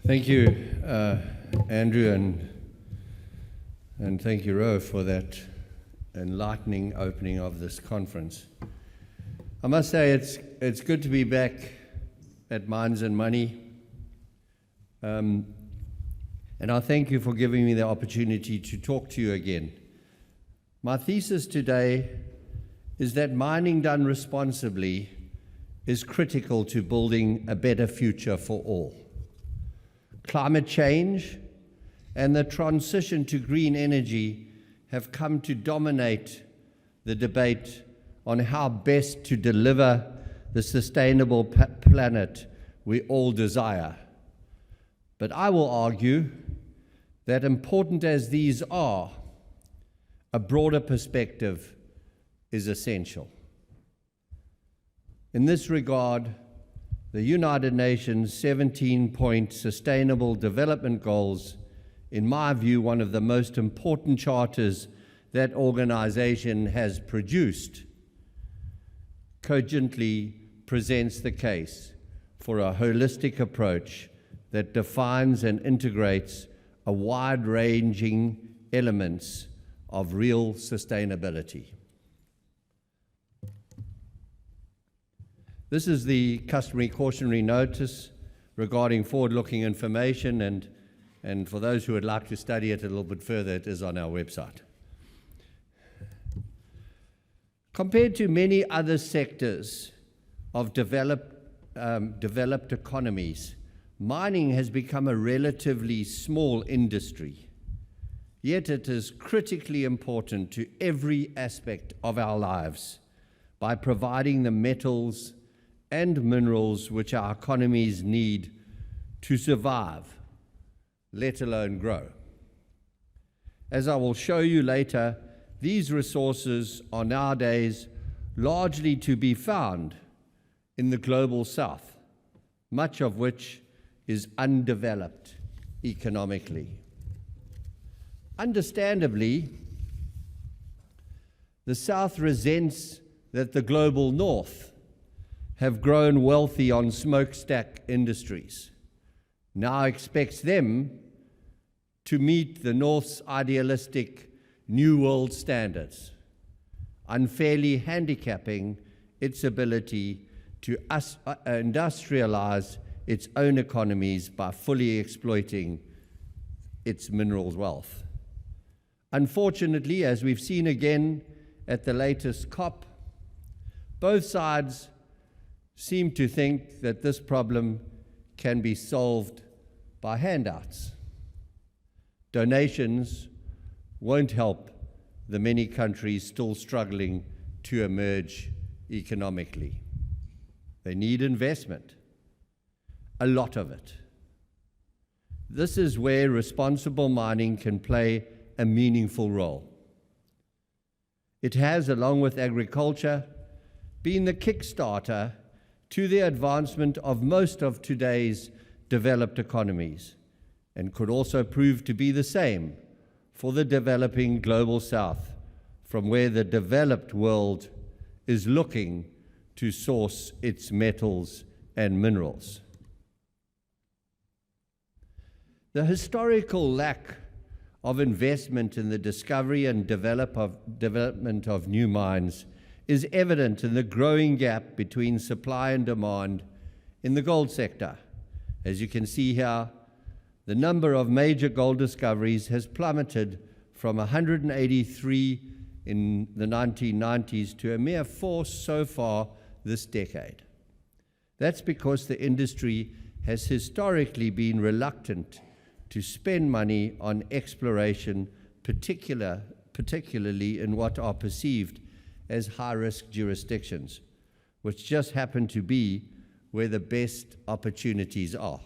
Thank you, Andrew, and thank you, Ro, for that enlightening opening of this conference. I must say it's good to be back at Mines and Money, and I thank you for giving me the opportunity to talk to you again. My thesis today is that mining done responsibly is critical to building a better future for all. Climate change and the transition to green energy have come to dominate the debate on how best to deliver the sustainable planet we all desire. But I will argue that important as these are, a broader perspective is essential. In this regard, the United Nations 17-point Sustainable Development Goals, in my view, one of the most important charters that organization has produced, cogently presents the case for a holistic approach that defines and integrates a wide-ranging elements of real sustainability. This is the customary cautionary notice regarding forward-looking information, and for those who would like to study it a little bit further, it is on our website. Compared to many other sectors of developed economies, mining has become a relatively small industry. Yet it is critically important to every aspect of our lives by providing the metals and minerals which our economies need to survive, let alone grow. As I will show you later, these resources are nowadays largely to be found in the global south, much of which is undeveloped economically. Understandably, the south resents that the global north have grown wealthy on smokestack industries, now expects them to meet the North's idealistic New World standards, unfairly handicapping its ability to industrialize its own economies by fully exploiting its minerals wealth. Unfortunately, as we've seen again at the latest COP, both sides seem to think that this problem can be solved by handouts. Donations won't help the many countries still struggling to emerge economically. They need investment, a lot of it. This is where responsible mining can play a meaningful role. It has, along with agriculture, been the kickstarter to the advancement of most of today's developed economies, and could also prove to be the same for the developing global south, from where the developed world is looking to source its metals and minerals. The historical lack of investment in the discovery and development of new mines is evident in the growing gap between supply and demand in the gold sector. As you can see here, the number of major gold discoveries has plummeted from 183 in the 1990s to a mere 4 so far this decade. That's because the industry has historically been reluctant to spend money on exploration, particularly in what are perceived as high-risk jurisdictions, which just happen to be where the best opportunities are.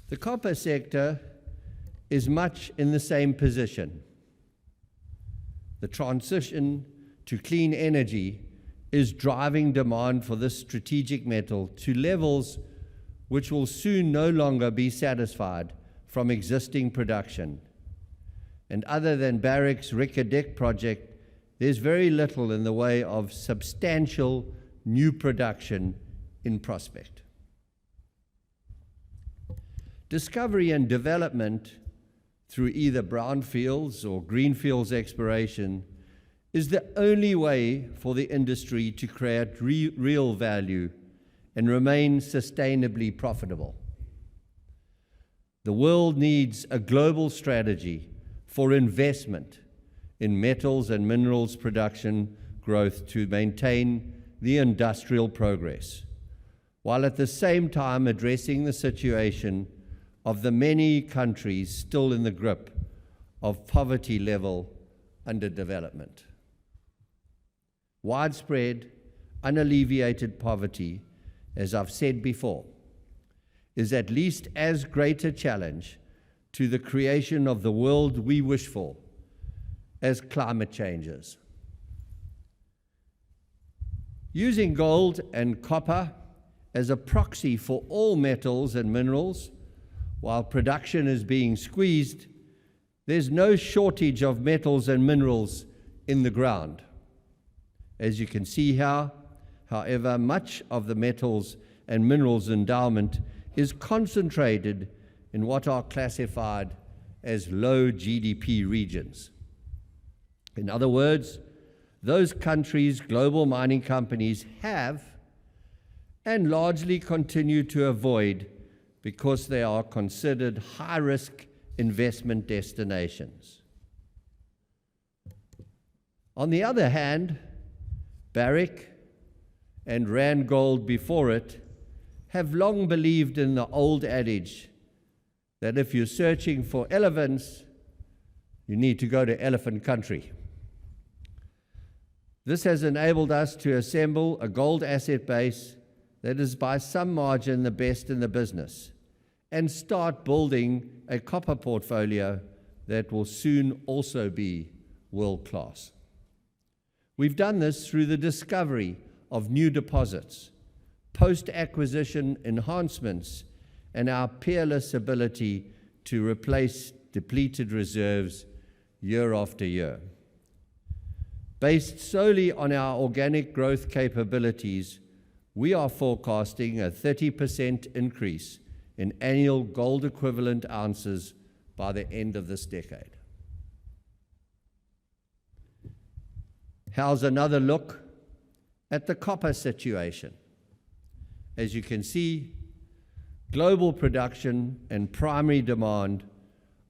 The copper sector is much in the same position. The transition to clean energy is driving demand for this strategic metal to levels which will soon no longer be satisfied from existing production. And other than Barrick's Reko Diq project, there's very little in the way of substantial new production in prospect. Discovery and development through either brownfields or greenfields exploration is the only way for the industry to create real value and remain sustainably profitable. The world needs a global strategy for investment in metals and minerals production growth to maintain the industrial progress, while at the same time addressing the situation of the many countries still in the grip of poverty level underdevelopment. Widespread, unalleviated poverty, as I've said before, is at least as great a challenge to the creation of the world we wish for as climate changes. Using gold and copper as a proxy for all metals and minerals, while production is being squeezed, there's no shortage of metals and minerals in the ground. As you can see here, however, much of the metals and minerals endowment is concentrated in what are classified as low GDP regions. In other words, those countries global mining companies have and largely continue to avoid because they are considered high-risk investment destinations. On the other hand, Barrick and Randgold before it have long believed in the old adage that if you're searching for elephants, you need to go to elephant country. This has enabled us to assemble a gold asset base that is by some margin the best in the business, and start building a copper portfolio that will soon also be world-class. We've done this through the discovery of new deposits, post-acquisition enhancements, and our peerless ability to replace depleted reserves year after year. Based solely on our organic growth capabilities, we are forecasting a 30% increase in annual gold equivalent ounces by the end of this decade. How's another look at the copper situation? As you can see, global production and primary demand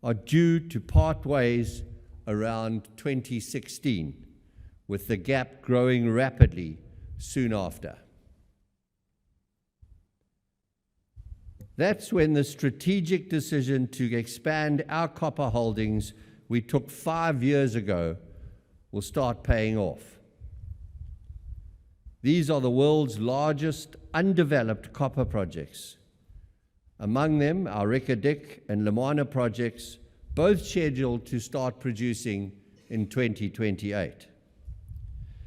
are due to part ways around 2016, with the gap growing rapidly soon after. That's when the strategic decision to expand our copper holdings we took 5 years ago will start paying off. These are the world's largest undeveloped copper projects. Among them, our Reko Diq and Lumwana projects, both scheduled to start producing in 2028.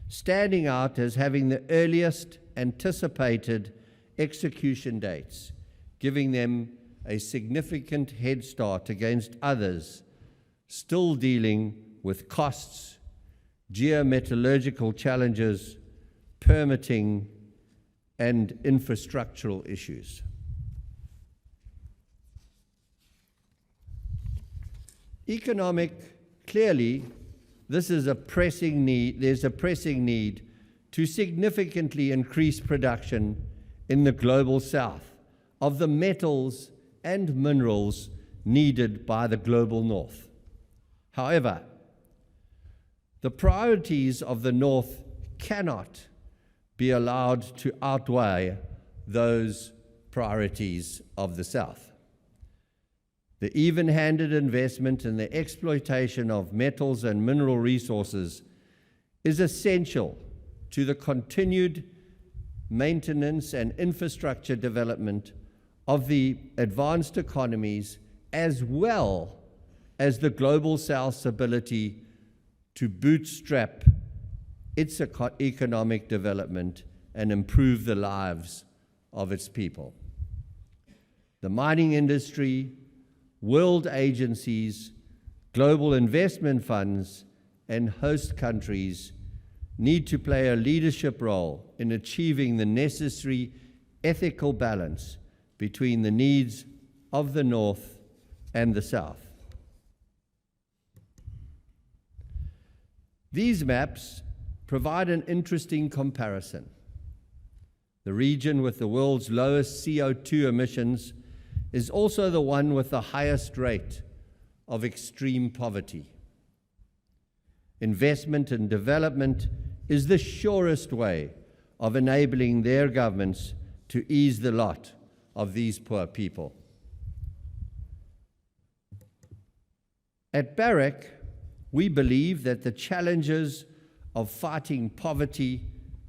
Standing out as having the earliest anticipated execution dates, giving them a significant head start against others still dealing with costs, geometallurgical challenges, permitting, and infrastructural issues. Clearly, this is a pressing need. There's a pressing need to significantly increase production in the global south of the metals and minerals needed by the global north. However, the priorities of the north cannot be allowed to outweigh those priorities of the south. The even-handed investment in the exploitation of metals and mineral resources is essential to the continued maintenance and infrastructure development of the advanced economies, as well as the global south's ability to bootstrap its economic development and improve the lives of its people. The mining industry, world agencies, global investment funds, and host countries need to play a leadership role in achieving the necessary ethical balance between the needs of the North and the South. These maps provide an interesting comparison. The region with the world's lowest CO2 emissions is also the one with the highest rate of extreme poverty. Investment and development is the surest way of enabling their governments to ease the lot of these poor people. At Barrick, we believe that the challenges of fighting poverty,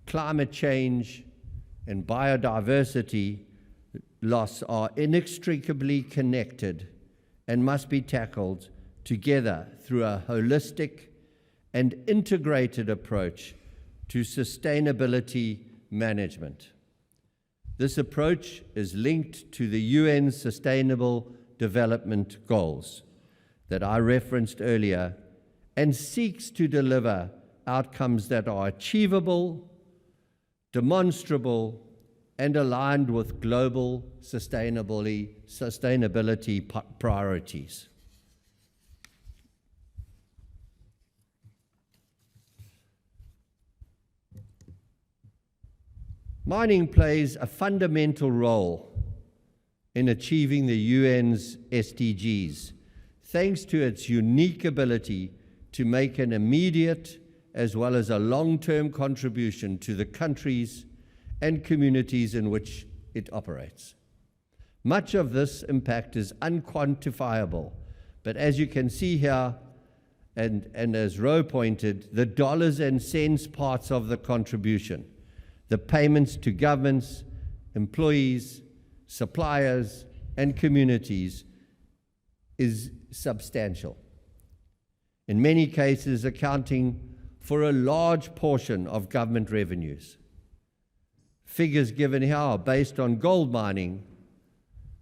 climate change, and biodiversity loss are inextricably connected and must be tackled together through a holistic and integrated approach to sustainability management. This approach is linked to the UN Sustainable Development Goals that I referenced earlier and seeks to deliver outcomes that are achievable, demonstrable, and aligned with global sustainability priorities. Mining plays a fundamental role in achieving the UN's SDGs, thanks to its unique ability to make an immediate as well as a long-term contribution to the countries and communities in which it operates. Much of this impact is unquantifiable, but as you can see here, and as Ro pointed, the dollars and cents parts of the contribution, the payments to governments, employees, suppliers, and communities is substantial. In many cases, accounting for a large portion of government revenues. Figures given here are based on gold mining,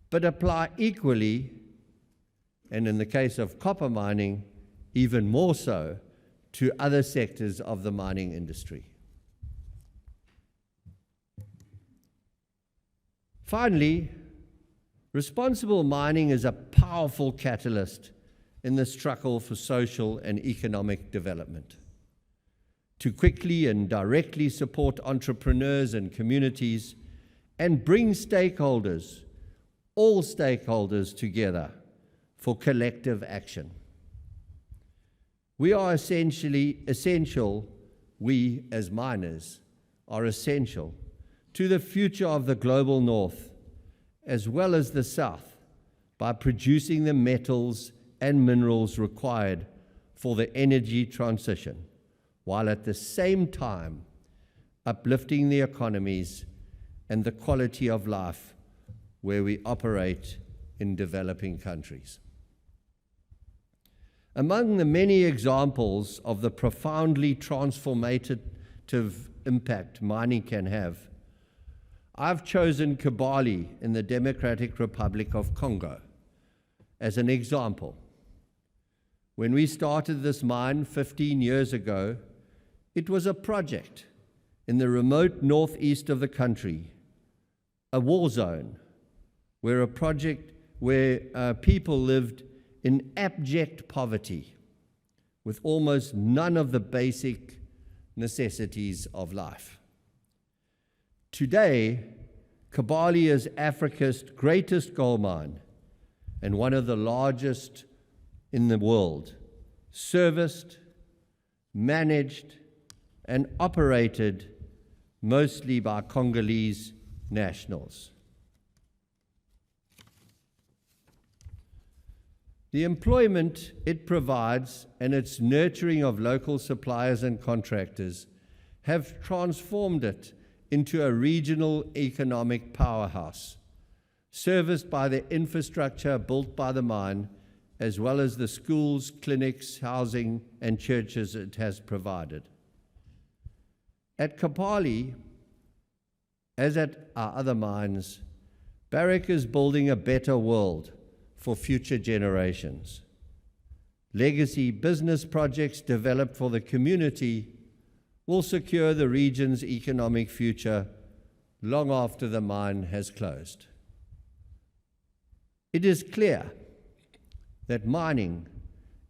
but apply equally, and in the case of copper mining, even more so, to other sectors of the mining industry. Finally, responsible mining is a powerful catalyst in the struggle for social and economic development. To quickly and directly support entrepreneurs and communities and bring stakeholders, all stakeholders together for collective action. We are essential, we as miners are essential to the future of the global North as well as the South by producing the metals and minerals required for the energy transition, while at the same time uplifting the economies and the quality of life where we operate in developing countries. Among the many examples of the profoundly transformative impact mining can have, I've chosen Kibali in the Democratic Republic of Congo as an example. When we started this mine 15 years ago, it was a project in the remote northeast of the country, a war zone, where people lived in abject poverty with almost none of the basic necessities of life. Today, Kibali is Africa's greatest gold mine and one of the largest in the world, serviced, managed, and operated mostly by Congolese nationals. The employment it provides and its nurturing of local suppliers and contractors have transformed it into a regional economic powerhouse, serviced by the infrastructure built by the mine, as well as the schools, clinics, housing, and churches it has provided. At Kibali, as at our other mines, Barrick is building a better world for future generations. Legacy business projects developed for the community will secure the region's economic future long after the mine has closed. It is clear that mining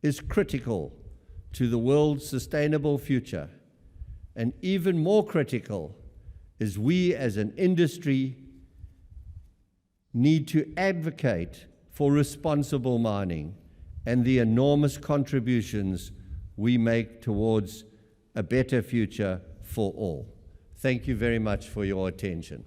is critical to the world's sustainable future, and even more critical is we as an industry need to advocate for responsible mining and the enormous contributions we make towards a better future for all. Thank you very much for your attention.